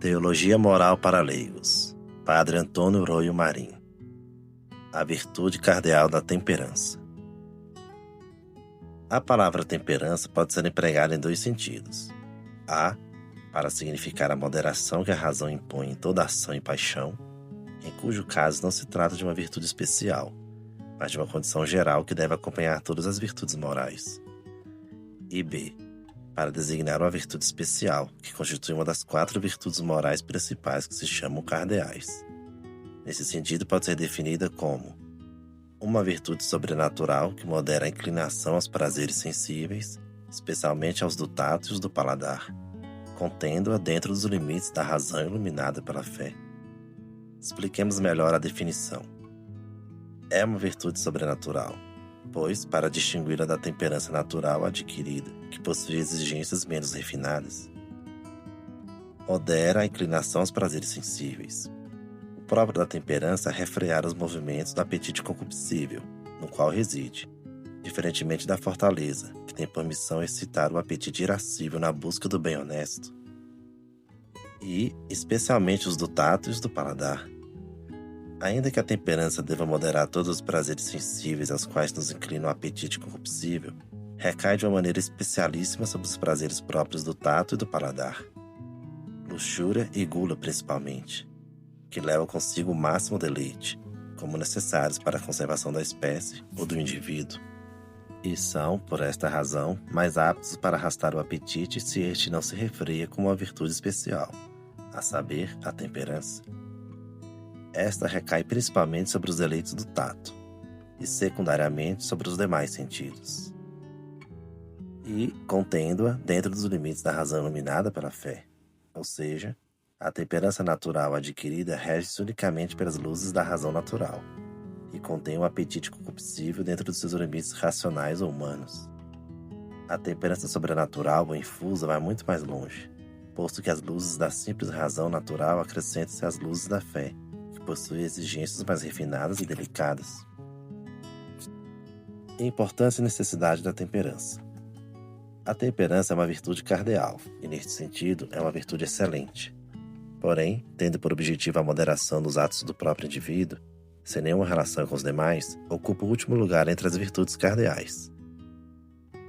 Teologia Moral para Leigos, Padre Antônio Roio Marim. A virtude cardeal da temperança. A palavra temperança pode ser empregada em dois sentidos. A, para significar a moderação que a razão impõe em toda ação e paixão, em cujo caso não se trata de uma virtude especial, mas de uma condição geral que deve acompanhar todas as virtudes morais. E B, para designar uma virtude especial, que constitui uma das 4 virtudes morais principais que se chamam cardeais. Nesse sentido, pode ser definida como uma virtude sobrenatural que modera a inclinação aos prazeres sensíveis, especialmente aos do tato e os do paladar, contendo-a dentro dos limites da razão iluminada pela fé. Expliquemos melhor a definição. É uma virtude sobrenatural, pois, para distingui-la da temperança natural adquirida, que possui exigências menos refinadas, modera a inclinação aos prazeres sensíveis. O próprio da temperança é refrear os movimentos do apetite concupiscível, no qual reside, diferentemente da fortaleza, que tem por missão excitar o apetite irascível na busca do bem honesto, e, especialmente, os do tato e os do paladar. Ainda que a temperança deva moderar todos os prazeres sensíveis aos quais nos inclina o apetite concupiscível, recai de uma maneira especialíssima sobre os prazeres próprios do tato e do paladar. Luxúria e gula principalmente, que levam consigo o máximo deleite, como necessários para a conservação da espécie ou do indivíduo, e são, por esta razão, mais aptos para arrastar o apetite se este não se refreia com uma virtude especial, a saber, a temperança. Esta recai principalmente sobre os deleites do tato, e secundariamente sobre os demais sentidos, e contendo-a dentro dos limites da razão iluminada pela fé, ou seja, a temperança natural adquirida rege-se unicamente pelas luzes da razão natural, e contém o apetite concupiscível dentro dos seus limites racionais ou humanos. A temperança sobrenatural ou infusa vai muito mais longe, posto que as luzes da simples razão natural acrescentam-se às luzes da fé, possui exigências mais refinadas e delicadas. Importância e necessidade da temperança. A temperança é uma virtude cardeal, e neste sentido é uma virtude excelente. Porém, tendo por objetivo a moderação dos atos do próprio indivíduo, sem nenhuma relação com os demais, ocupa o último lugar entre as virtudes cardeais.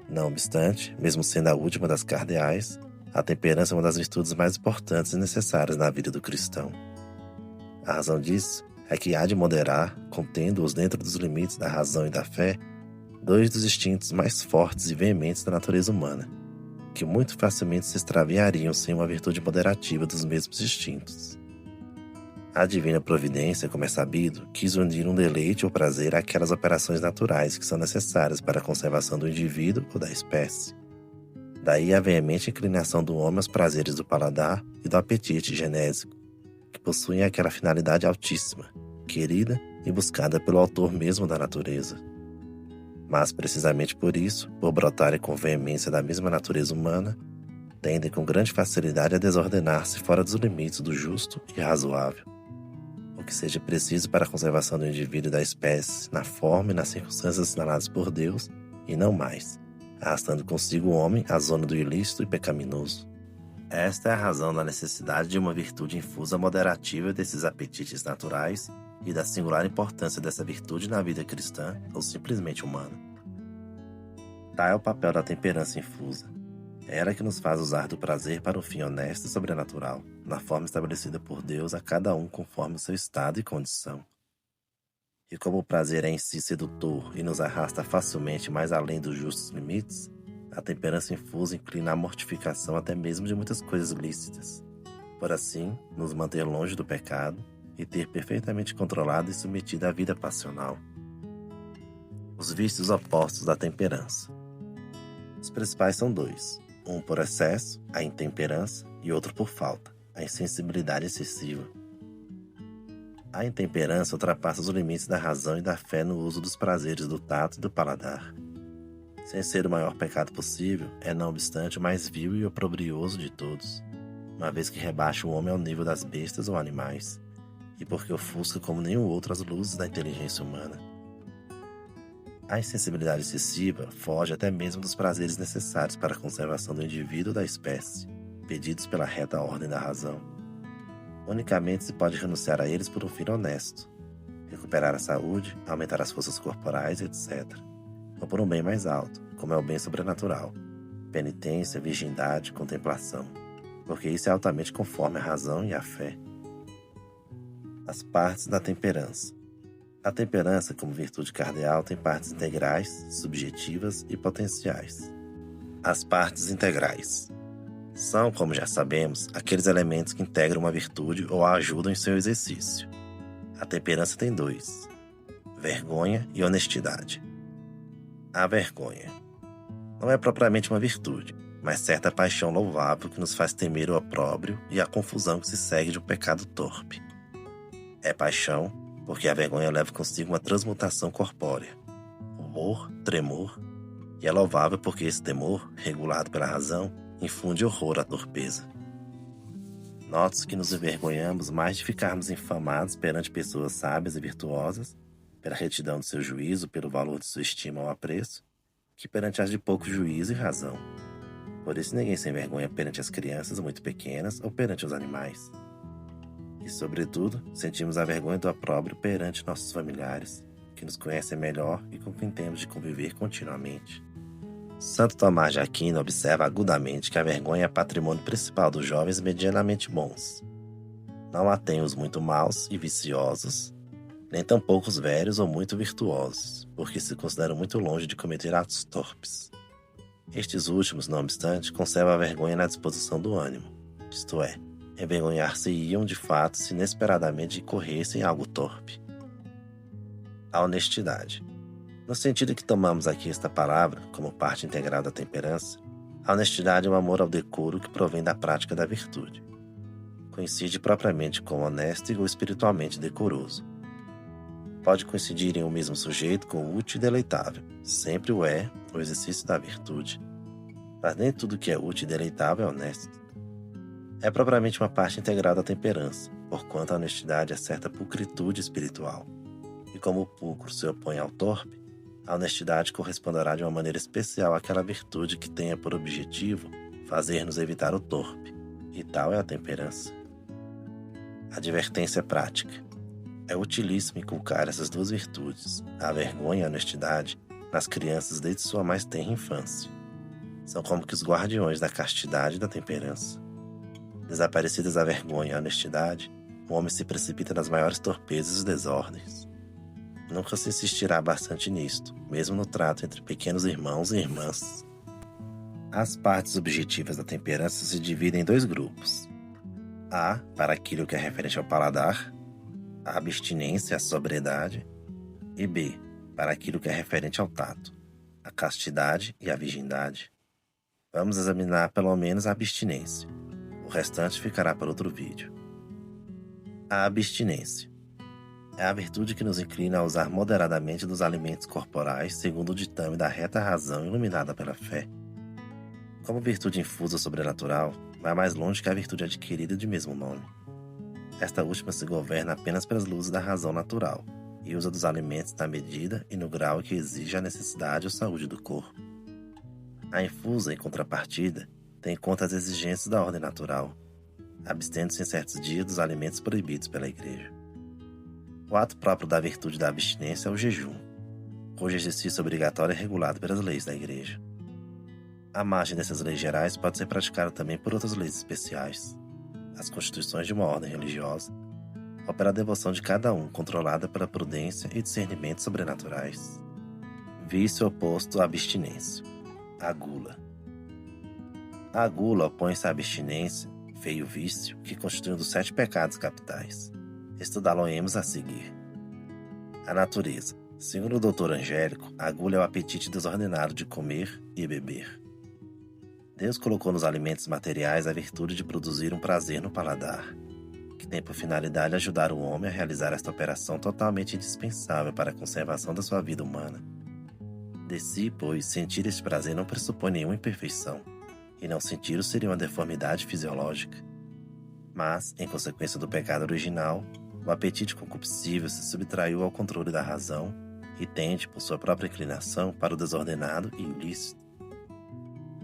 Não obstante, mesmo sendo a última das cardeais, a temperança é uma das virtudes mais importantes e necessárias na vida do cristão. A razão disso é que há de moderar, contendo-os dentro dos limites da razão e da fé, 2 dos instintos mais fortes e veementes da natureza humana, que muito facilmente se extraviariam sem uma virtude moderativa dos mesmos instintos. A divina providência, como é sabido, quis unir um deleite ou prazer àquelas operações naturais que são necessárias para a conservação do indivíduo ou da espécie. Daí a veemente inclinação do homem aos prazeres do paladar e do apetite genésico, que possuem aquela finalidade altíssima, querida e buscada pelo autor mesmo da natureza. Mas, precisamente por isso, por brotarem com veemência da mesma natureza humana, tendem com grande facilidade a desordenar-se fora dos limites do justo e razoável, o que seja preciso para a conservação do indivíduo e da espécie, na forma e nas circunstâncias assinaladas por Deus, e não mais, arrastando consigo o homem à zona do ilícito e pecaminoso. Esta é a razão da necessidade de uma virtude infusa moderativa desses apetites naturais e da singular importância dessa virtude na vida cristã ou simplesmente humana. Tal é o papel da temperança infusa. É ela que nos faz usar do prazer para um fim honesto e sobrenatural, na forma estabelecida por Deus a cada um conforme o seu estado e condição. E como o prazer é em si sedutor e nos arrasta facilmente mais além dos justos limites, a temperança infusa inclina à mortificação até mesmo de muitas coisas lícitas, por assim nos manter longe do pecado e ter perfeitamente controlado e submetido a vida passional. Os vícios opostos da temperança. Os principais são 2, um por excesso, a intemperança, e outro por falta, a insensibilidade excessiva. A intemperança ultrapassa os limites da razão e da fé no uso dos prazeres do tato e do paladar. Sem ser o maior pecado possível, é não obstante o mais vil e oprobrioso de todos, uma vez que rebaixa o homem ao nível das bestas ou animais, e porque ofusca como nenhum outro as luzes da inteligência humana. A insensibilidade excessiva foge até mesmo dos prazeres necessários para a conservação do indivíduo ou da espécie, pedidos pela reta ordem da razão, Unicamente se pode renunciar a eles por um fim honesto, recuperar a saúde, aumentar as forças corporais, etc. Ou por um bem mais alto, como é o bem sobrenatural, penitência, virgindade, contemplação, porque isso é altamente conforme a razão e a fé. As partes da temperança. A temperança, como virtude cardeal, tem partes integrais, subjetivas e potenciais. As partes integrais são, como já sabemos, aqueles elementos que integram uma virtude ou a ajudam em seu exercício. A temperança tem dois: vergonha e honestidade. A vergonha não é propriamente uma virtude, mas certa paixão louvável que nos faz temer o opróbrio e a confusão que se segue de um pecado torpe. É paixão porque a vergonha leva consigo uma transmutação corpórea, humor, tremor, e é louvável porque esse temor, regulado pela razão, infunde horror à torpeza. Note-se que nos envergonhamos mais de ficarmos infamados perante pessoas sábias e virtuosas, pela retidão de seu juízo, pelo valor de sua estima ou apreço, que perante as de pouco juízo e razão. Por isso ninguém se envergonha perante as crianças muito pequenas ou perante os animais. E, sobretudo, sentimos a vergonha do opróbrio perante nossos familiares, que nos conhecem melhor e com quem temos de conviver continuamente. Santo Tomás de Aquino observa agudamente que a vergonha é patrimônio principal dos jovens medianamente bons. Não a têm os muito maus e viciosos, nem tampouco os velhos ou muito virtuosos, porque se consideram muito longe de cometer atos torpes. Estes últimos, não obstante, conservam a vergonha na disposição do ânimo, isto é, envergonhar-se-iam de fato se inesperadamente incorressem em algo torpe. A honestidade. No sentido que tomamos aqui esta palavra, como parte integral da temperança, a honestidade é um amor ao decoro que provém da prática da virtude. Coincide propriamente com o honesto ou espiritualmente decoroso. Pode coincidir em um mesmo sujeito com o útil e deleitável, sempre o é o exercício da virtude. Mas nem tudo que é útil e deleitável é honesto. É propriamente uma parte integral da temperança, porquanto a honestidade é certa pulcritude espiritual. E como o pulcro se opõe ao torpe, a honestidade corresponderá de uma maneira especial àquela virtude que tenha por objetivo fazer-nos evitar o torpe, e tal é a temperança. Advertência prática. É utilíssimo inculcar essas duas virtudes, a vergonha e a honestidade, nas crianças desde sua mais tenra infância. São como que os guardiões da castidade e da temperança. Desaparecidas a vergonha e a honestidade, o homem se precipita nas maiores torpezas e desordens. Nunca se insistirá bastante nisto, mesmo no trato entre pequenos irmãos e irmãs. As partes objetivas da temperança se dividem em dois grupos. A, para aquilo que é referente ao paladar, a abstinência, a sobriedade, e B, para aquilo que é referente ao tato, a castidade e a virgindade. Vamos examinar pelo menos a abstinência. O restante ficará para outro vídeo. A abstinência é a virtude que nos inclina a usar moderadamente dos alimentos corporais segundo o ditame da reta razão iluminada pela fé. Como virtude infusa sobrenatural, vai mais longe que a virtude adquirida de mesmo nome. Esta última se governa apenas pelas luzes da razão natural e usa dos alimentos na medida e no grau que exige a necessidade ou saúde do corpo. A infusa, em contrapartida, tem em conta as exigências da ordem natural, abstendo-se em certos dias dos alimentos proibidos pela Igreja. O ato próprio da virtude da abstinência é o jejum, cujo exercício obrigatório é regulado pelas leis da Igreja. A margem dessas leis gerais pode ser praticada também por outras leis especiais, as constituições de uma ordem religiosa, ou pela devoção de cada um, controlada pela prudência e discernimento sobrenaturais. Vício oposto à abstinência. A gula. A gula opõe-se à abstinência, feio vício, que constitui um dos 7 pecados capitais. Estudá-lo-emos a seguir. A natureza. Segundo o Dr. Angélico, a gula é o apetite desordenado de comer e beber. Deus colocou nos alimentos materiais a virtude de produzir um prazer no paladar, que tem por finalidade ajudar o homem a realizar esta operação totalmente indispensável para a conservação da sua vida humana. De si, pois, sentir este prazer não pressupõe nenhuma imperfeição, e não senti-lo seria uma deformidade fisiológica. Mas, em consequência do pecado original, o apetite concupiscível se subtraiu ao controle da razão e tende, por sua própria inclinação, para o desordenado e ilícito.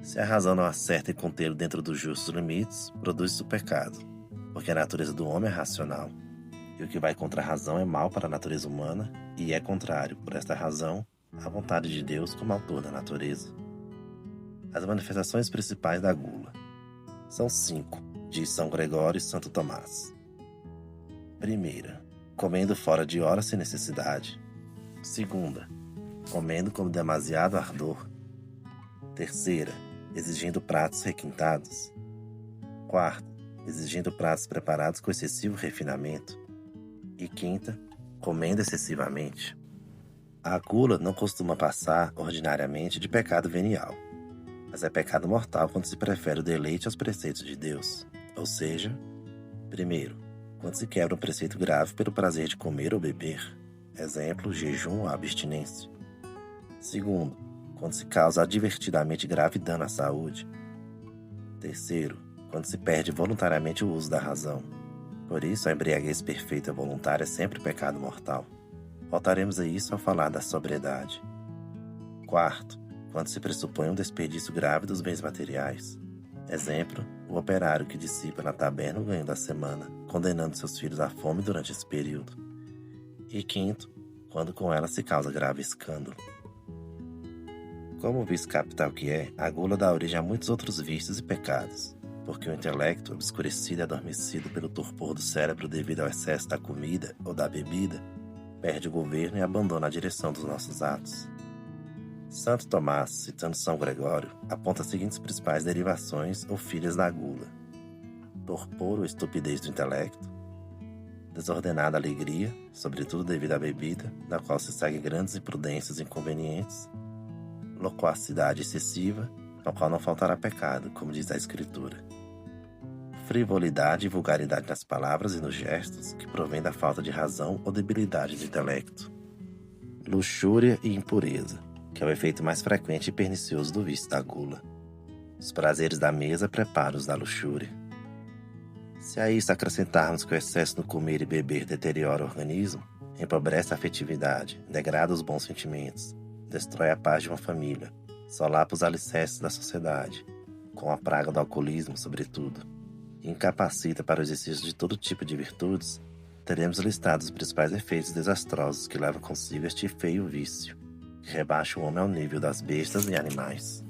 Se a razão não acerta em contê-lo dentro dos justos limites, produz-se o pecado. porque a natureza do homem é racional, e o que vai contra a razão é mal para a natureza humana e é contrário, por esta razão, à vontade de Deus como autor da natureza. As manifestações principais da gula são 5, diz São Gregório e Santo Tomás. Primeira, comendo fora de hora sem necessidade. Segunda, comendo com demasiado ardor. Terceira, exigindo pratos requintados. Quarta, exigindo pratos preparados com excessivo refinamento. E quinta, comendo excessivamente. A gula não costuma passar, ordinariamente, de pecado venial, mas é pecado mortal quando se prefere o deleite aos preceitos de Deus. Ou seja, primeiro, quando se quebra um preceito grave pelo prazer de comer ou beber, exemplo, jejum ou abstinência. Segundo, quando se causa advertidamente grave dano à saúde. Terceiro, quando se perde voluntariamente o uso da razão. Por isso, a embriaguez perfeita voluntária é sempre pecado mortal. Voltaremos a isso ao falar da sobriedade. Quarto, quando se pressupõe um desperdício grave dos bens materiais. Exemplo, o operário que dissipa na taberna o ganho da semana, condenando seus filhos à fome durante esse período. E quinto, quando com ela se causa grave escândalo. Como o vício capital que é, a gula dá origem a muitos outros vícios e pecados, porque o intelecto, obscurecido e adormecido pelo torpor do cérebro devido ao excesso da comida ou da bebida, perde o governo e abandona a direção dos nossos atos. Santo Tomás, citando São Gregório, aponta as seguintes principais derivações ou filhas da gula: torpor ou estupidez do intelecto, desordenada alegria, sobretudo devido à bebida, da qual se seguem grandes imprudências e inconvenientes, loquacidade excessiva, ao qual não faltará pecado, como diz a Escritura, frivolidade e vulgaridade nas palavras e nos gestos, que provém da falta de razão ou debilidade do intelecto, luxúria e impureza, que é o efeito mais frequente e pernicioso do vício da gula. Os prazeres da mesa preparam-os da luxúria. Se a isso acrescentarmos que o excesso no comer e beber deteriora o organismo, empobrece a afetividade, degrada os bons sentimentos, destrói a paz de uma família, solapa os alicerces da sociedade, com a praga do alcoolismo, sobretudo, e incapacita para o exercício de todo tipo de virtudes, teremos listados os principais efeitos desastrosos que levam consigo este feio vício, que rebaixa o homem ao nível das bestas e animais.